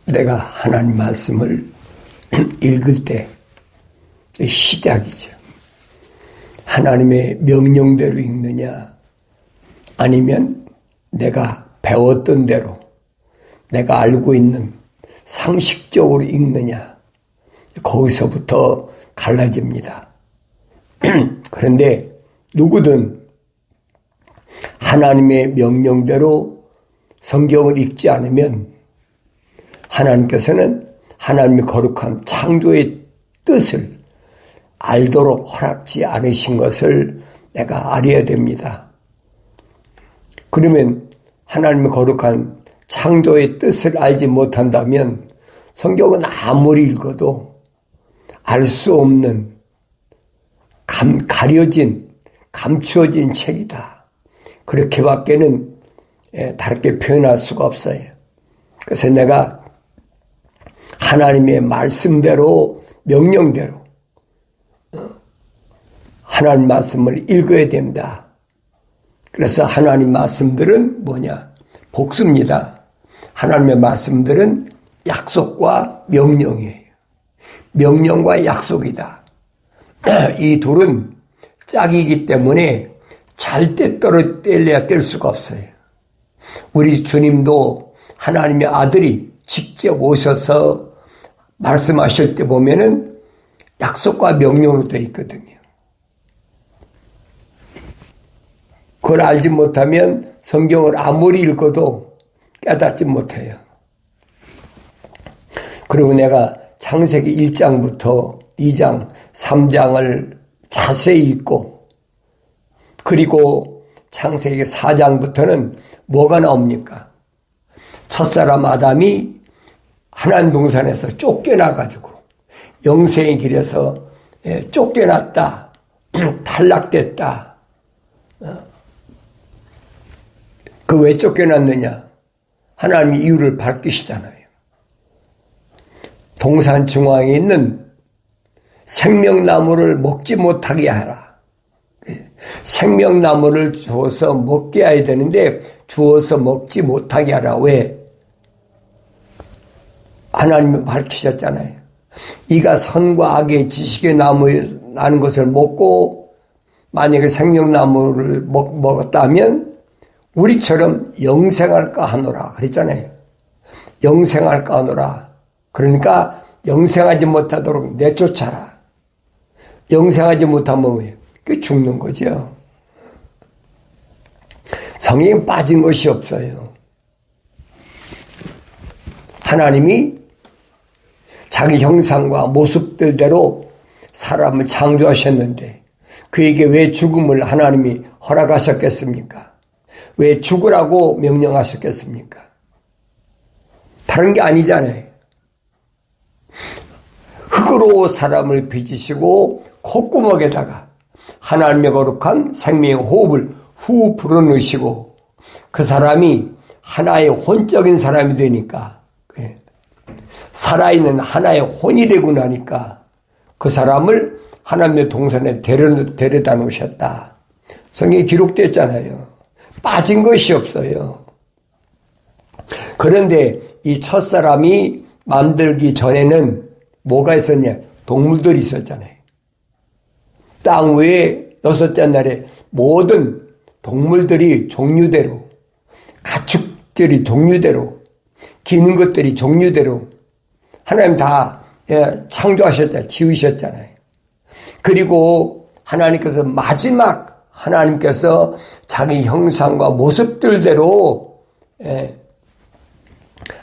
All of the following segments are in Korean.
내가 하나님 말씀을 읽을 때 시작이죠. 하나님의 명령대로 읽느냐, 아니면 내가 배웠던 대로 내가 알고 있는 상식적으로 읽느냐, 거기서부터 갈라집니다. 그런데 누구든 하나님의 명령대로 성경을 읽지 않으면 하나님께서는 하나님의 거룩한 창조의 뜻을 알도록 허락지 않으신 것을 내가 알아야 됩니다. 그러면 하나님의 거룩한 창조의 뜻을 알지 못한다면 성경은 아무리 읽어도 알 수 없는 가려진, 감추어진 책이다. 그렇게밖에는 다르게 표현할 수가 없어요. 그래서 내가 하나님의 말씀대로, 명령대로 하나님 말씀을 읽어야 됩니다. 그래서 하나님 말씀들은 뭐냐? 복수입니다. 하나님의 말씀들은 약속과 명령이에요. 명령과 약속이다. 이 둘은 짝이기 때문에 절대 뗄래야 뗄 수가 없어요. 우리 주님도 하나님의 아들이 직접 오셔서 말씀하실 때 보면은 약속과 명령으로 되어 있거든요. 그걸 알지 못하면 성경을 아무리 읽어도 깨닫지 못해요. 그리고 내가 창세기 1장부터 2장, 3장을 자세히 읽고, 그리고 창세기 4장부터는 뭐가 나옵니까? 첫사람 아담이 하나님 동산에서 쫓겨나가지고 영생의 길에서 쫓겨났다, 탈락됐다. 그 왜 쫓겨났느냐? 하나님이 이유를 밝히시잖아요. 동산 중앙에 있는 생명나무를 먹지 못하게 하라. 생명나무를 주어서 먹게 해야 되는데 주어서 먹지 못하게 하라. 왜? 하나님이 밝히셨잖아요. 이가 선과 악의 지식의 나무에 나는 것을 먹고 만약에 생명나무를 먹었다면 우리처럼 영생할까 하노라 그랬잖아요. 영생할까 하노라. 그러니까 영생하지 못하도록 내쫓아라. 영생하지 못하면 왜? 그 죽는 거죠. 성경에 빠진 것이 없어요. 하나님이 자기 형상과 모습들대로 사람을 창조하셨는데 그에게 왜 죽음을 하나님이 허락하셨겠습니까? 왜 죽으라고 명령하셨겠습니까? 다른 게 아니잖아요. 흙으로 사람을 빚으시고 콧구멍에다가 하나님의 거룩한 생명의 호흡을 후 불어넣으시고 그 사람이 하나의 혼적인 사람이 되니까, 살아있는 하나의 혼이 되고 나니까 그 사람을 하나님의 동산에 데려다 놓으셨다. 성경에 기록됐잖아요. 빠진 것이 없어요. 그런데 이 첫사람이 만들기 전에는 뭐가 있었냐? 동물들이 있었잖아요. 땅 위에 여섯째 날에 모든 동물들이 종류대로, 가축들이 종류대로, 기는 것들이 종류대로 하나님 다 창조하셨잖아요. 지으셨잖아요. 그리고 하나님께서 마지막 하나님께서 자기 형상과 모습들대로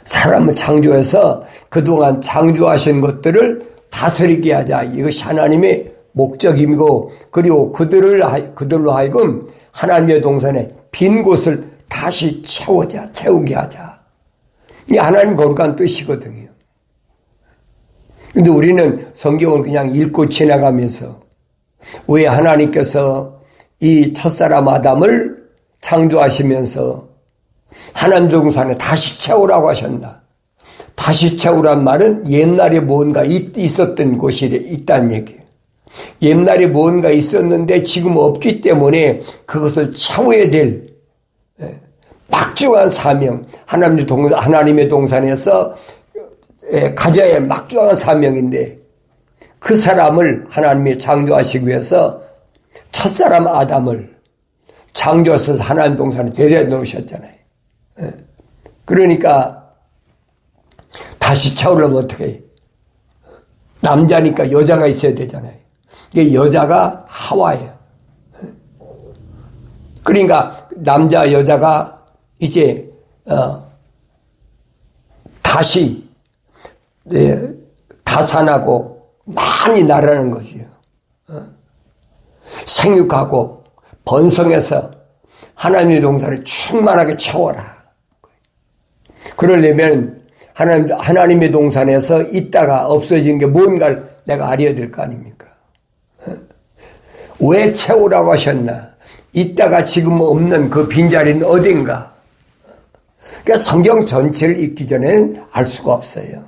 사람을 창조해서 그동안 창조하신 것들을 다스리게 하자. 이것이 하나님의 목적이고, 그리고 그들로 하여금 하나님의 동산에 빈 곳을 다시 채우게 하자. 이게 하나님 거룩한 뜻이거든요. 근데 우리는 성경을 그냥 읽고 지나가면서 왜 하나님께서 이 첫사람 아담을 창조하시면서 하나님 동산에 다시 채우라고 하셨나? 다시 채우란 말은 옛날에 뭔가 있었던 곳이 있다는 얘기예요. 옛날에 뭔가 있었는데 지금 없기 때문에 그것을 채워야 될 막중한 사명, 하나님의 동산에서 가져야 할 막중한 사명인데 그 사람을 하나님이 창조하시기 위해서 첫사람 아담을 창조하셔서 하나님 동산에 데려다 놓으셨잖아요. 그러니까 다시 채우려면 어떻게 해요? 남자니까 여자가 있어야 되잖아요. 이게 여자가 하와예요. 그러니까 남자 여자가 이제 다시 다산하고 많이 나라는 거지요. 생육하고 번성해서 하나님의 동산을 충만하게 채워라. 그러려면 하나님의 동산에서 있다가 없어진 게 뭔가를 내가 알아야 될 거 아닙니까? 왜 채우라고 하셨나? 있다가 지금 없는 그 빈자리는 어딘가? 그러니까 성경 전체를 읽기 전에는 알 수가 없어요.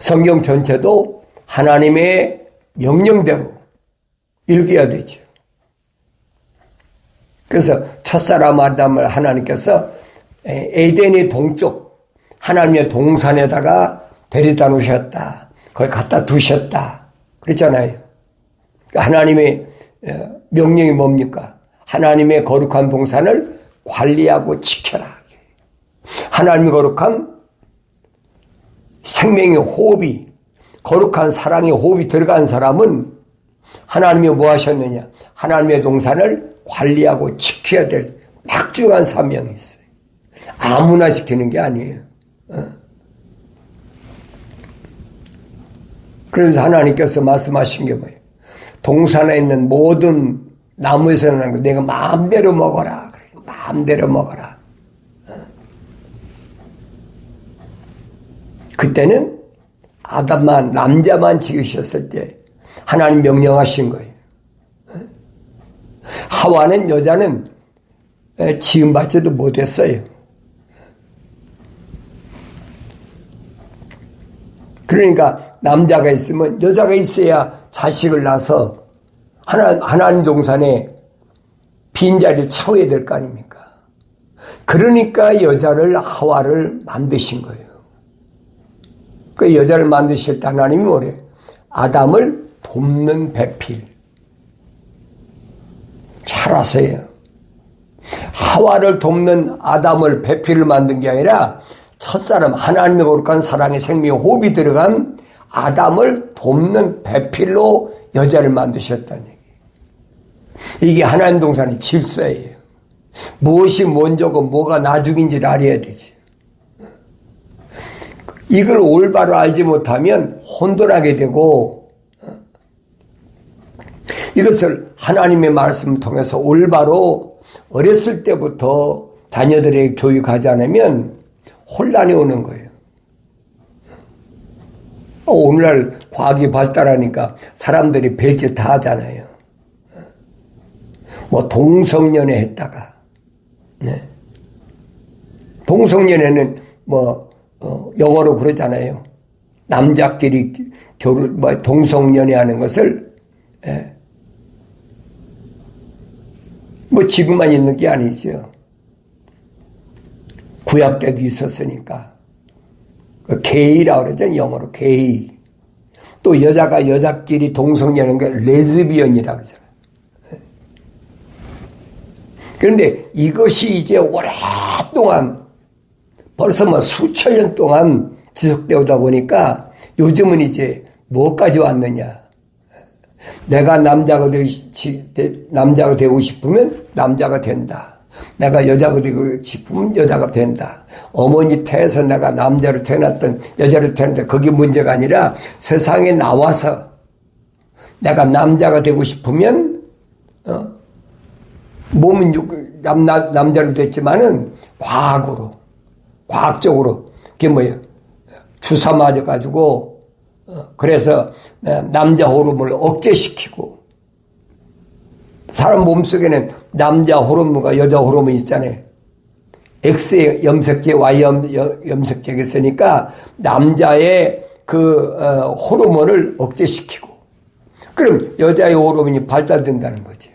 성경 전체도 하나님의 명령대로 읽어야 되죠. 그래서 첫사람 아담을 하나님께서 에덴의 동쪽 하나님의 동산에다가 데려다 놓으셨다. 거기 갖다 두셨다. 그랬잖아요. 하나님의 명령이 뭡니까? 하나님의 거룩한 동산을 관리하고 지켜라. 하나님의 거룩한 생명의 호흡이, 거룩한 사랑의 호흡이 들어간 사람은 하나님이 뭐 하셨느냐? 하나님의 동산을 관리하고 지켜야 될 막중한 사명이 있어요. 아무나 지키는 게 아니에요. 그래서 하나님께서 말씀하신 게 뭐예요? 동산에 있는 모든 나무에서 나는 거 내가 마음대로 먹어라. 마음대로 먹어라. 그때는 아담만, 남자만 지으셨을 때 하나님 명령하신 거예요. 하와는, 여자는 지음받지도 못했어요. 그러니까 남자가 있으면 여자가 있어야 자식을 낳아서 하나님 동산에 빈자리를 채워야 될 거 아닙니까? 그러니까 여자를, 하와를 만드신 거예요. 그 여자를 만드실 때 하나님이 뭐래요? 아담을 돕는 배필. 잘 아세요. 하와를 돕는 아담을 배필을 만든 게 아니라 첫사람 하나님의 거룩한 사랑의 생명의 호흡이 들어간 아담을 돕는 배필로 여자를 만드셨다는 얘기예요. 이게 하나님 동산의 질서예요. 무엇이 먼저고 뭐가 나중인지를 알아야 되지. 이걸 올바로 알지 못하면 혼돈하게 되고, 이것을 하나님의 말씀을 통해서 올바로 어렸을 때부터 자녀들에게 교육하지 않으면 혼란이 오는 거예요. 오늘날 과학이 발달하니까 사람들이 별짓 다 하잖아요. 뭐 동성연애 했다가, 네. 동성연애는 뭐 영어로 그러잖아요. 남자끼리 동성연애하는 것을 뭐 지금만 있는 게 아니죠. 구약 때도 있었으니까. 그 게이라고 그러죠. 영어로 게이. 또 여자가 여자끼리 동성연애하는 게 레즈비언이라고 그러잖아요. 그런데 이것이 이제 오랫동안 벌써 뭐 수천 년 동안 지속되다 보니까 요즘은 이제 뭐까지 왔느냐. 내가 남자가 되고 싶으면 남자가 된다. 내가 여자가 되고 싶으면 여자가 된다. 어머니 태에서 내가 남자로 태어났던 여자로 태어났던 그게 문제가 아니라 세상에 나와서 내가 남자가 되고 싶으면 몸은 남자로 됐지만은 과학적으로 그게 뭐예요? 주사 맞아가지고 그래서 남자 호르몬을 억제시키고 사람 몸속에는 남자 호르몬과 여자 호르몬이 있잖아요. X의 염색체, Y 염색체가 있으니까 남자의 그 호르몬을 억제시키고 그럼 여자의 호르몬이 발달된다는 거죠.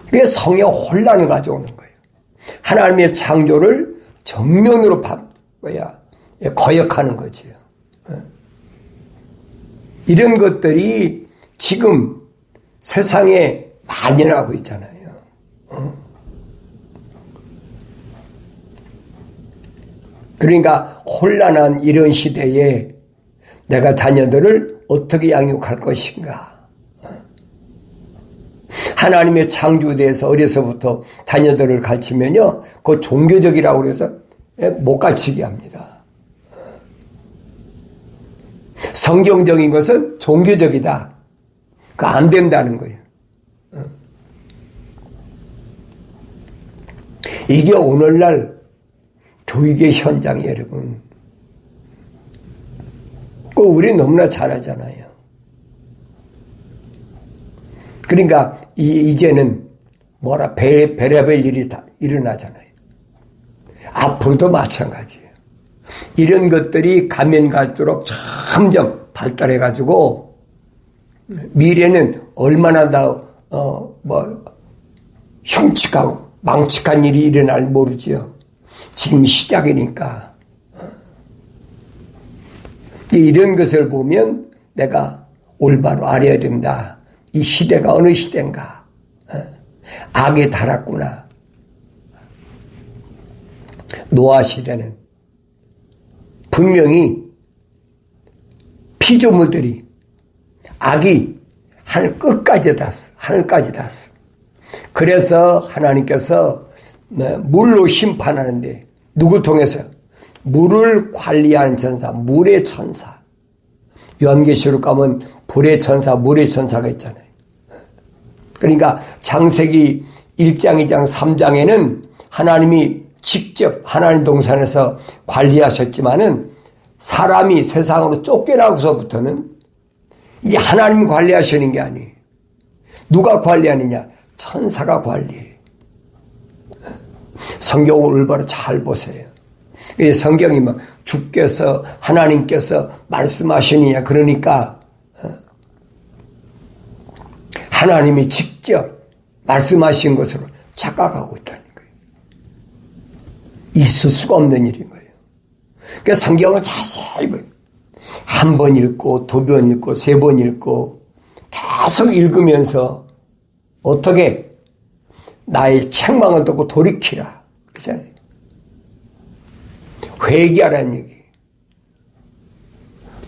그게 성의 혼란을 가져오는 거예요. 하나님의 창조를 정면으로 거역하는 거지요. 이런 것들이 지금 세상에 만연하고 있잖아요. 그러니까 혼란한 이런 시대에 내가 자녀들을 어떻게 양육할 것인가. 하나님의 창조에 대해서 어려서부터 자녀들을 가르치면요, 그 종교적이라고 그래서 못 가르치게 합니다. 성경적인 것은 종교적이다. 그 안 된다는 거예요. 이게 오늘날 교육의 현장이 여러분. 그 우리 너무나 잘 알잖아요. 그러니까 이제는 별의별 일이 다 일어나잖아요. 앞으로도 마찬가지예요. 이런 것들이 가면 갈수록 점점 발달해가지고 미래는 얼마나 더 흉측하고 망측한 일이 일어날 모르지요. 지금 시작이니까. 이런 것을 보면 내가 올바로 알아야 된다. 이 시대가 어느 시대인가. 악에 달았구나. 노아 시대는 분명히 피조물들이 악이 하늘까지 닿았어. 그래서 하나님께서 물로 심판하는데 누구 통해서? 물을 관리하는 천사, 물의 천사. 요한계시록 가면 불의 천사, 물의 천사가 있잖아요. 그러니까 창세기 1장, 2장, 3장에는 하나님이 직접 하나님 동산에서 관리하셨지만은 사람이 세상으로 쫓겨나고서부터는 이제 하나님이 관리하시는 게 아니에요. 누가 관리하느냐? 천사가 관리해요. 성경을 올바로 잘 보세요. 성경이 막 주께서 하나님께서 말씀하시느냐 그러니까 하나님이 직접 말씀하신 것으로 착각하고 있다는 거예요. 있을 수가 없는 일인 거예요. 그러니까 성경을 자세히 한 번 읽고 두 번 읽고 세 번 읽고 계속 읽으면서 어떻게 나의 책망을 듣고 돌이키라 그렇잖아요. 회개하라는 얘기.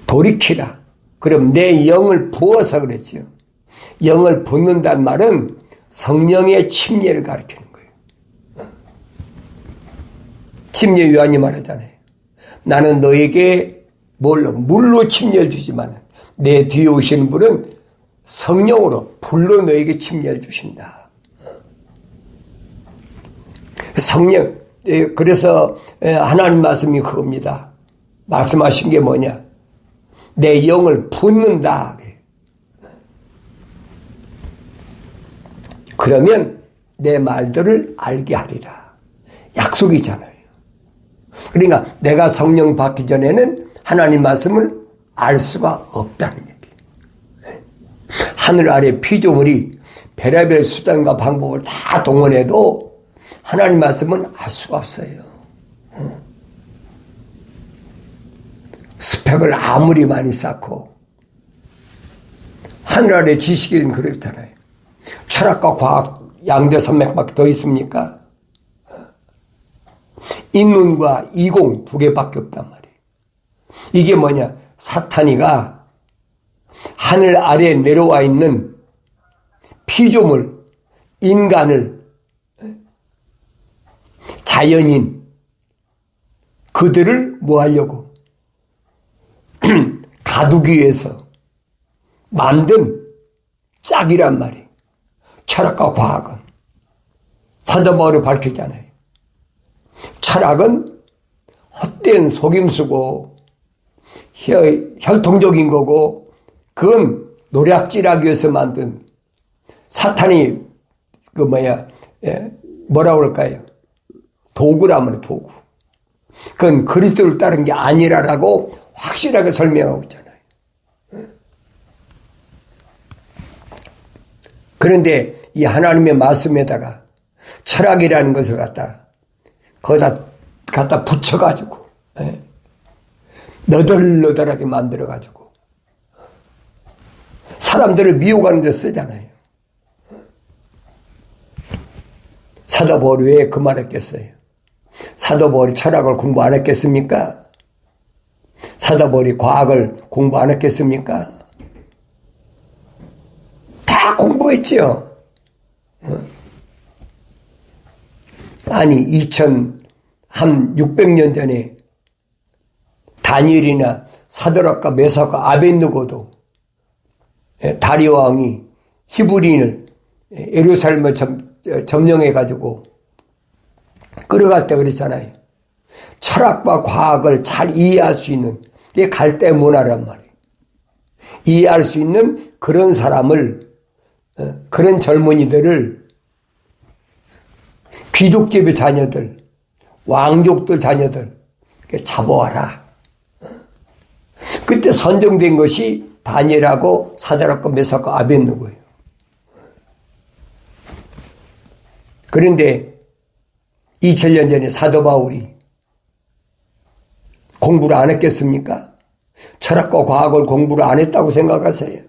돌이키라. 그럼 내 영을 부어서 그랬죠. 영을 붓는다는 말은 성령의 침례를 가리키는 거예요. 침례 요한이 말하잖아요. 나는 너에게 물로 침례를 주지만 내 뒤에 오시는 분은 성령으로 불로 너에게 침례를 주신다. 성령. 그래서 하나님 말씀이 그겁니다. 말씀하신 게 뭐냐? 내 영을 붓는다. 그러면 내 말들을 알게 하리라. 약속이잖아요. 그러니까 내가 성령 받기 전에는 하나님 말씀을 알 수가 없다는 얘기예요. 하늘 아래 피조물이 별의별 수단과 방법을 다 동원해도 하나님 말씀은 알 수가 없어요. 스펙을 아무리 많이 쌓고 하늘 아래 지식인 그렇잖아요. 철학과 과학 양대 산맥밖에 더 있습니까? 인문과 이공 두 개밖에 없단 말이에요. 이게 뭐냐? 사탄이가 하늘 아래에 내려와 있는 피조물, 인간을 자연인 그들을 뭐 하려고 가두기 위해서 만든 짝이란 말이에요. 철학과 과학은 사도 바울이 밝혔잖아요. 철학은 헛된 속임수고 혈통적인 거고 그건 노략질하기 위해서 만든 사탄이 뭐라고 그럴까요? 도구라면 도구. 그건 그리스도를 따른 게 아니라라고 확실하게 설명하고 있잖아요. 그런데 이 하나님의 말씀에다가 철학이라는 것을 갖다 거기다 갖다 붙여가지고 너덜너덜하게 만들어가지고 사람들을 미혹하는 데 쓰잖아요. 사도 바울이 왜 그 말 했겠어요? 사도 바울이 철학을 공부 안 했겠습니까? 사도 바울이 과학을 공부 안 했겠습니까? 다 공부했지요. 아니 600년 전에 다니엘이나 사드락과 메삭과 아벳느고도 다리오 왕이 히브리인을 예루살렘을 점령해가지고 끌어갈 때 그랬잖아요. 철학과 과학을 잘 이해할 수 있는 게 갈대 문화란 말이에요. 이해할 수 있는 그런 사람을, 그런 젊은이들을 귀족집의 자녀들, 왕족들 자녀들 잡아와라. 그때 선정된 것이 다니엘하고 사드락과 메삭과 아벳느고예요. 그런데 2000년 전에 사도 바울이 공부를 안 했겠습니까? 철학과 과학을 공부를 안 했다고 생각하세요?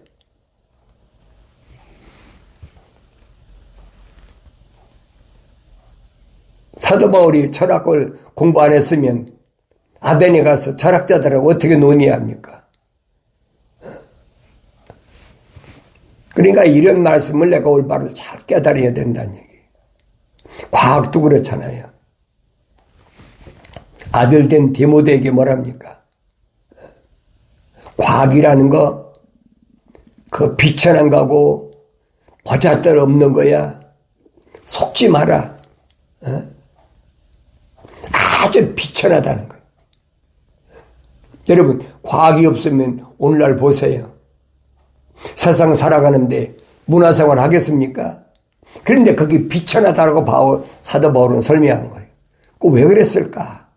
사도 바울이 철학을 공부 안 했으면 아덴에 가서 철학자들하고 어떻게 논의합니까? 그러니까 이런 말씀을 내가 올바로 잘 깨달아야 된다는 얘기예요. 과학도 그렇잖아요. 아들 된 디모데에게 뭐랍니까? 과학이라는 거, 그 비천한 거고, 보잘것 없는 거야. 속지 마라. 아주 비천하다는 거예요. 여러분, 과학이 없으면 오늘날 보세요. 세상 살아가는데 문화생활 하겠습니까? 그런데 그게 비천하다고 사도 바울은 설명한 거예요. 그 왜 그랬을까?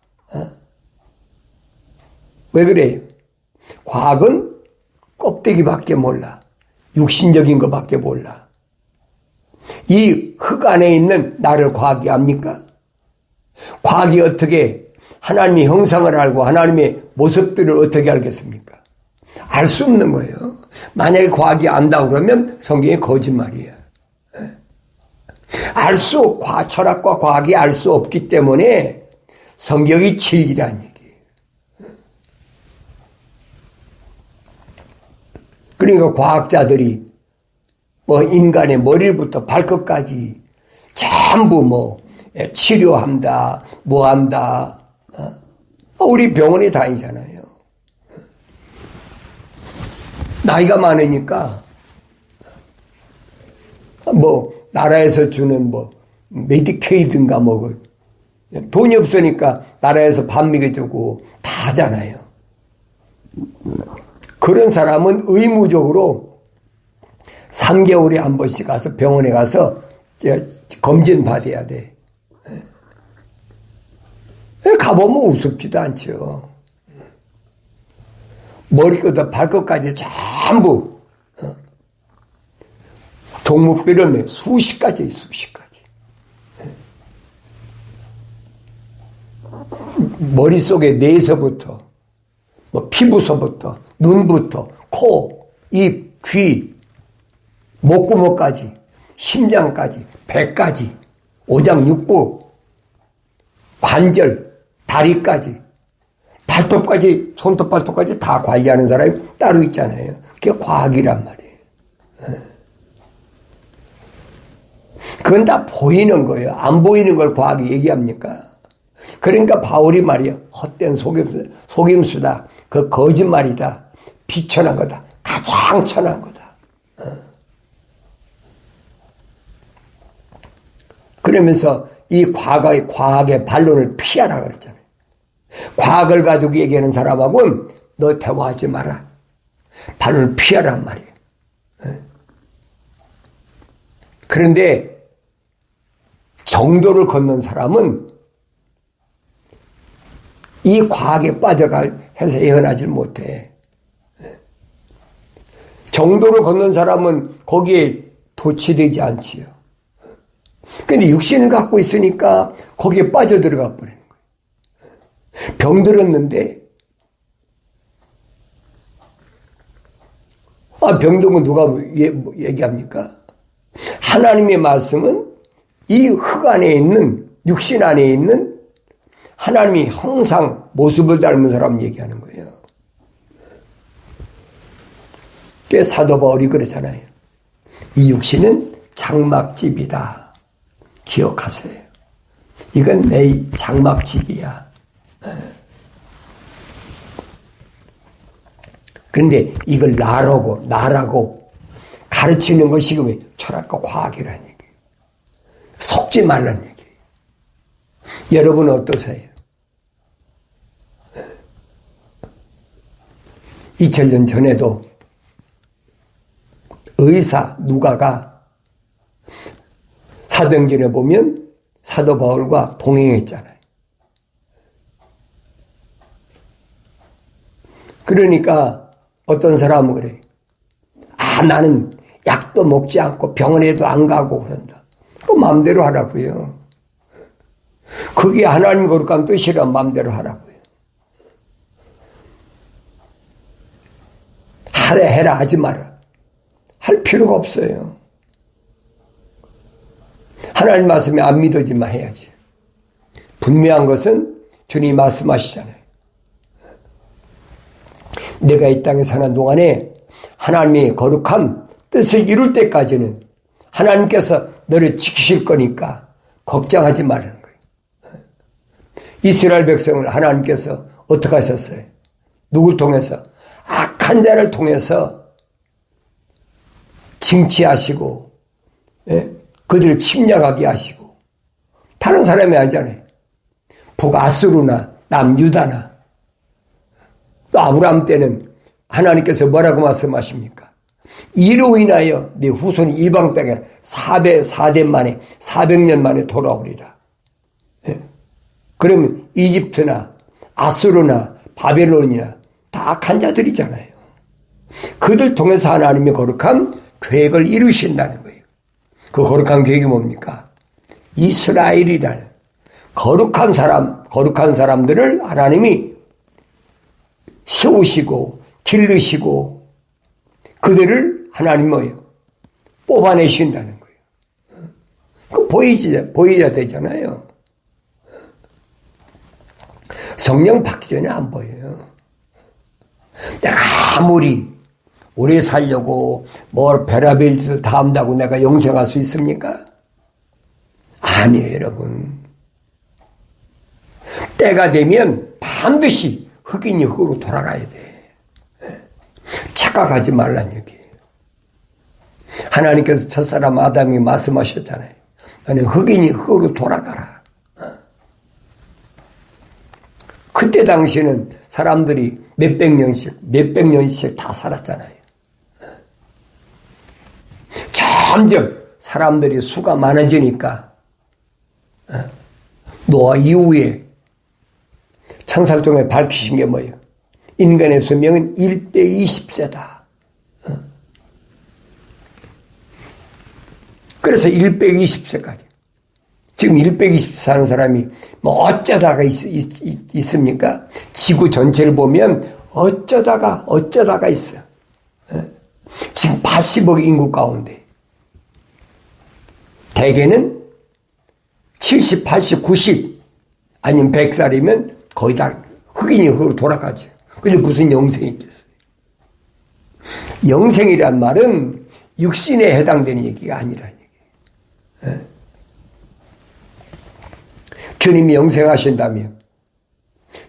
왜 그래요? 과학은 껍데기밖에 몰라. 육신적인 것밖에 몰라. 이 흙 안에 있는 나를 과학이 압니까? 과학이 어떻게 하나님의 형상을 알고 하나님의 모습들을 어떻게 알겠습니까? 알 수 없는 거예요. 만약에 과학이 안다고 그러면 성경이 거짓말이에요. 철학과 과학이 알 수 없기 때문에 성경이 진리라는 얘기예요. 그러니까 과학자들이 인간의 머리부터 발끝까지 전부 치료한다, 한다. 우리 병원에 다니잖아요. 나이가 많으니까 나라에서 주는 메디케이드인가 돈이 없으니까 나라에서 밥 먹여주고 다 하잖아요. 그런 사람은 의무적으로 3개월에 한 번씩 가서 병원에 가서 검진 받아야 돼. 가보면 우습지도 않죠. 머리부터 발끝까지 전부 종목별은 수십 가지. 머릿속에 뇌에서부터 피부서부터 눈부터 코, 입, 귀, 목구멍까지 심장까지 배까지 오장육부 관절 다리까지 발톱까지 손톱 발톱까지 다 관리하는 사람이 따로 있잖아요. 그게 과학이란 말이에요. 그건 다 보이는 거예요. 안 보이는 걸 과학이 얘기합니까? 그러니까 바울이 말이야. 헛된 속임수다. 그 거짓말이다. 비천한 거다. 가장 천한 거다. 그러면서 이 과학의 반론을 피하라 그랬잖아요. 과학을 가지고 얘기하는 사람하고는 너 대화하지 마라. 반론을 피하란 말이에요. 그런데 정도를 걷는 사람은 이 과학에 빠져가 해서 예언하지 못해. 정도를 걷는 사람은 거기에 도취되지 않지요. 근데 육신을 갖고 있으니까 거기에 빠져들어가 버리는 거예요. 병들었는데, 병든 건 누가 얘기합니까? 하나님의 말씀은 이 흙 안에 있는, 육신 안에 있는 하나님이 형상, 모습을 닮은 사람 얘기하는 거예요. 꽤 사도 바울이 그러잖아요. 이 육신은 장막집이다. 기억하세요. 이건 내 장막집이야. 그런데 이걸 나라고 가르치는 것이 그 철학과 과학이라는 얘기예요. 속지 말라는 얘기예요. 여러분 어떠세요? 2000년 전에도 의사 누가가 사도행전에 보면 사도 바울과 동행했잖아요. 그러니까 어떤 사람은 그래요. 나는 약도 먹지 않고 병원에도 안 가고 그런다. 그 마음대로 하라고요. 그게 하나님 거룩한 뜻이라 마음대로 하라고요. 해라 하지 마라. 할 필요가 없어요. 하나님 말씀에 안 믿어지만 해야지. 분명한 것은 주님이 말씀하시잖아요. 내가 이 땅에 사는 동안에 하나님의 거룩한 뜻을 이룰 때까지는 하나님께서 너를 지키실 거니까 걱정하지 말라는 거예요. 이스라엘 백성을 하나님께서 어떻게 하셨어요? 누굴 통해서? 악한 자를 통해서 징치하시고, 그들을 침략하게 하시고, 다른 사람이 아니잖아요. 북아수르나 남유다나, 또 아브라함 때는 하나님께서 뭐라고 말씀하십니까? 이로 인하여 네 후손이 이방 땅에 400년 만에 돌아오리라. 그러면 이집트나 아수르나 바벨론이나 다 악한 자들이잖아요. 그들 통해서 하나님의 거룩한 계획을 이루신다는 거예요. 그 거룩한 계획이 뭡니까? 이스라엘이라는 거룩한 사람들을 하나님이 세우시고 기르시고 그들을 하나님 뭐예요? 뽑아내신다는 거예요. 그 보이자 되잖아요. 성령 받기 전에 안 보여요. 내가 아무리 오래 살려고 별의별 다 한다고 내가 영생할 수 있습니까? 아니에요, 여러분. 때가 되면 반드시 흑인이 흑으로 돌아가야 돼. 착각하지 말란 얘기예요. 하나님께서 첫사람 아담이 말씀하셨잖아요. 너는 흑인이 흑으로 돌아가라. 그때 당시에는 사람들이 몇백 년씩 다 살았잖아요. 점점 사람들이 수가 많아지니까 노아 이후에 창살통에 밝히신 게 뭐예요? 인간의 수명은 120세다. 그래서 120세까지. 지금 120세 사는 사람이 뭐 어쩌다가 있습니까? 지구 전체를 보면 어쩌다가 있어. 지금 80억 인구 가운데 대개는 70, 80, 90 아니면 100살이면 거의 다 흑인이 흑으로 돌아가죠. 근데 무슨 영생이 있겠어요? 영생이란 말은 육신에 해당되는 얘기가 아니라는 얘기예요. 주님이 영생하신다며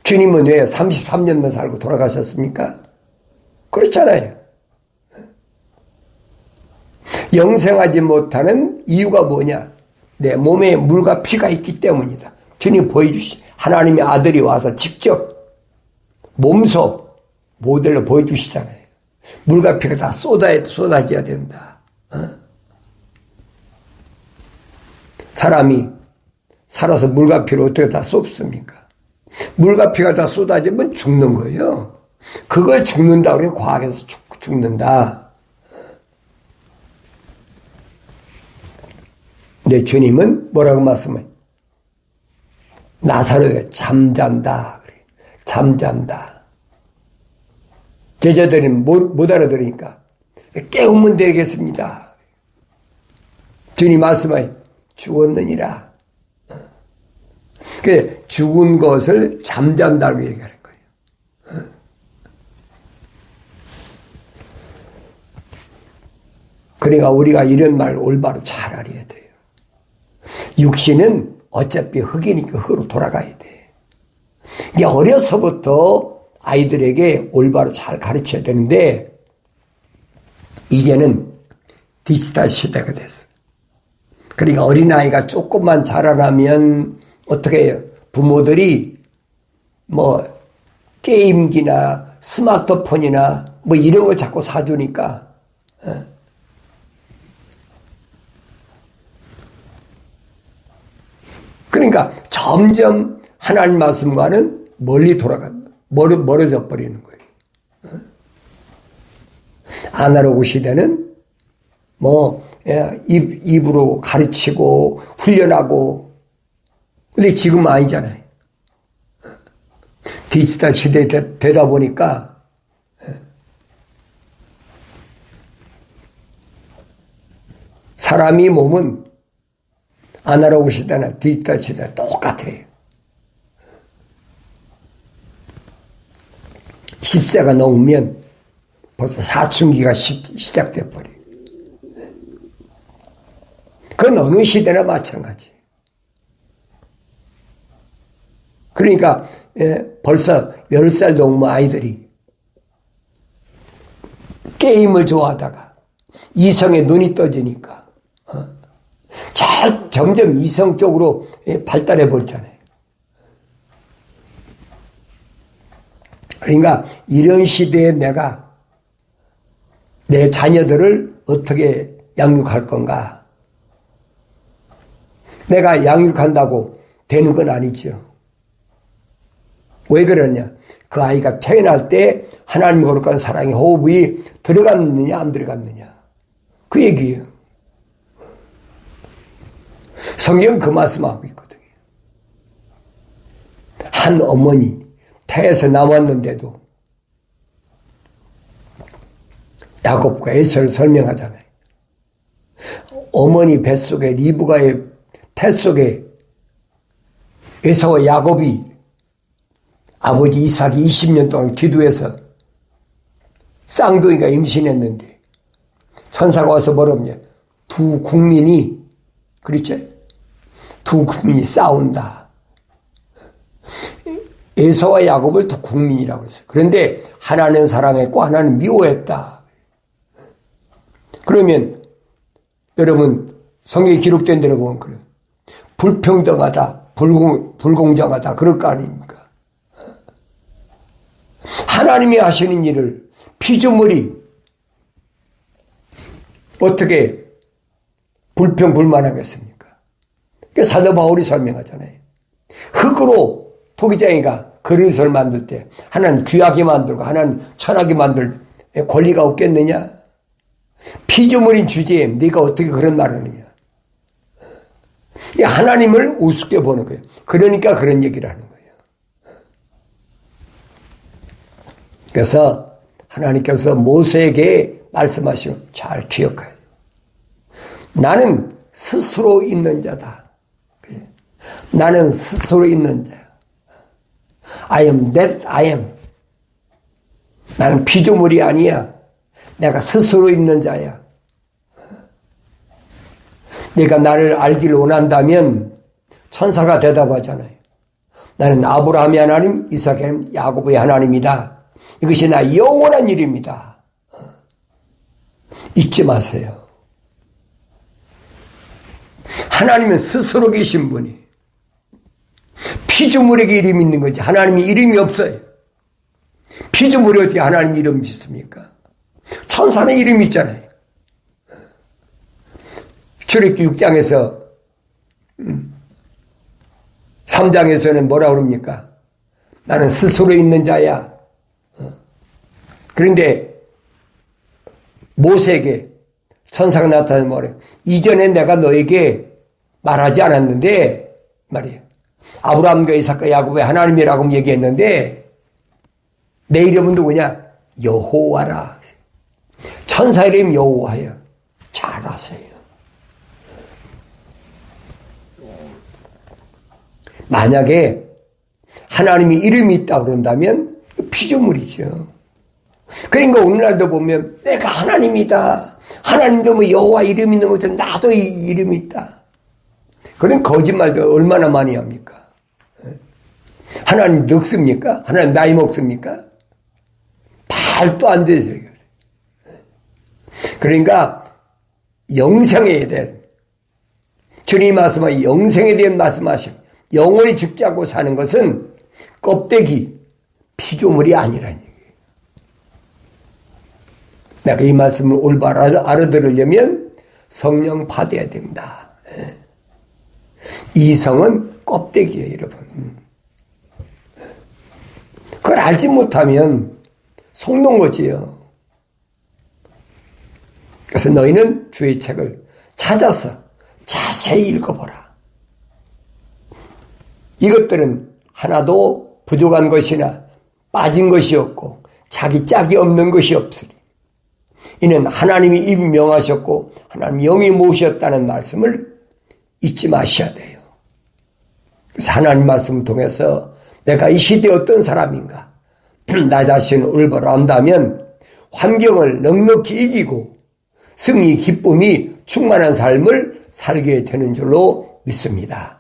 주님은 왜 33년만 살고 돌아가셨습니까? 그렇잖아요. 영생하지 못하는 이유가 뭐냐? 내 몸에 물과 피가 있기 때문이다. 주님 하나님의 아들이 와서 직접 몸소 모델로 보여주시잖아요. 물과 피가 다 쏟아져야 된다. 사람이 살아서 물과 피를 어떻게 다 쏟습니까? 물과 피가 다 쏟아지면 죽는 거예요. 그걸 죽는다. 우리가 과학에서 죽는다. 근데 주님은 뭐라고 말씀해요? 나사로가 잠잔다. 잠잔다. 제자들은 못 알아들으니까 깨우면 되겠습니다. 주님 말씀하여 죽었느니라. 그 죽은 것을 잠잔다고 얘기하는 거예요. 그러니까 우리가 이런 말 올바로 잘 알아야 돼요. 육신은 어차피 흙이니까 흙으로 돌아가야 돼. 이게 어려서부터 아이들에게 올바로 잘 가르쳐야 되는데 이제는 디지털 시대가 됐어. 그러니까 어린아이가 조금만 자라나면 어떻게 해요? 부모들이 뭐 게임기나 스마트폰이나 뭐 이런 걸 자꾸 사주니까 그러니까 점점 하나님 말씀과는 멀리 멀어져 버리는 거예요. 아날로그 시대는 뭐 입으로 가르치고 훈련하고 근데 지금은 아니잖아요. 디지털 시대 되다 보니까 사람이 몸은 아날로그 시대나 디지털 시대나 똑같아요. 10세가 넘으면 벌써 사춘기가 시작돼 버려요. 그건 어느 시대나 마찬가지. 그러니까 벌써 10살 넘은 아이들이 게임을 좋아하다가 이성에 눈이 떠지니까 점점 이성 쪽으로 발달해 버리잖아요. 그러니까 이런 시대에 내가 내 자녀들을 어떻게 양육할 건가? 내가 양육한다고 되는 건 아니죠. 왜 그러냐? 그 아이가 태어날 때 하나님 거룩한 사랑의 호흡이 들어갔느냐 안 들어갔느냐 그 얘기예요. 성경 그 말씀하고 있거든요. 한 어머니 태에서 나왔는데도 야곱과 에서를 설명하잖아요. 어머니 뱃속에 리브가의 태 속에 에서와 야곱이 아버지 이삭이 20년 동안 기도해서 쌍둥이가 임신했는데 천사가 와서 뭐라냐? 두 국민이 그렇죠? 두 국민이 싸운다. 에서와 야곱을 두 국민이라고 했어요. 그런데 하나는 사랑했고 하나는 미워했다. 그러면 여러분 성경에 기록된 대로 보면 그래요. 불평등하다, 불공정하다 그럴 거 아닙니까? 하나님이 하시는 일을 피조물이 어떻게 불평불만하겠습니까? 사도 바울이 설명하잖아요. 흙으로 토기장이가 그릇을 만들 때 하나는 귀하게 만들고 하나는 천하게 만들 권리가 없겠느냐? 피조물인 주제에 네가 어떻게 그런 말을 하느냐? 하나님을 우습게 보는 거예요. 그러니까 그런 얘기를 하는 거예요. 그래서 하나님께서 모세에게 말씀하시면 잘 기억해야 돼요. 나는 스스로 있는 자다. 나는 스스로 있는 자야. I am that I am. 나는 피조물이 아니야. 내가 스스로 있는 자야. 네가 나를 알기를 원한다면 천사가 대답하잖아요. 나는 아브라함의 하나님, 이삭의 야곱의 하나님이다. 이것이 나 영원한 일입니다. 잊지 마세요. 하나님은 스스로 계신 분이 피조물에게 이름이 있는 거지 하나님이 이름이 없어요. 피조물이 어떻게 하나님 이름 짓습니까? 천사는 이름이 있잖아요. 출애굽기 6장에서 3장에서는 뭐라 그럽니까? 나는 스스로 있는 자야. 그런데 모세에게 천사가 나타나면 뭐래요? 이전에 내가 너에게 말하지 않았는데 말이에요. 아브라함과 이삭과 야곱의 하나님이라고 얘기했는데 내 이름은 누구냐? 여호와라. 천사 이름 여호와예요. 잘 아세요. 만약에 하나님이 이름이 있다 그런다면 피조물이죠. 그러니까 오늘날도 보면 내가 하나님이다. 하나님도 뭐 여호와 이름 있는 것처럼 나도 이 이름이 있다. 그런 거짓말도 얼마나 많이 합니까? 하나님 늙습니까? 하나님 나이 먹습니까? 말도 안 되죠. 그러니까 영생에 대한 주님 말씀하 영생에 대한 말씀하시고 영원히 죽지 않고 사는 것은 껍데기 피조물이 아니라는 얘기예요. 내가 이 말씀을 올바로 알아들으려면 성령 받아야 됩니다. 이성은 껍데기예요, 여러분. 그걸 알지 못하면 속는 거지요. 그래서 너희는 주의 책을 찾아서 자세히 읽어보라. 이것들은 하나도 부족한 것이나 빠진 것이 없고 자기 짝이 없는 것이 없으니 이는 하나님이 임명하셨고 하나님 영이 모으셨다는 말씀을 잊지 마셔야 돼요. 그래서 하나님 말씀을 통해서 내가 이 시대에 어떤 사람인가 나 자신을 올바로 안다면 환경을 넉넉히 이기고 승리 기쁨이 충만한 삶을 살게 되는 줄로 믿습니다.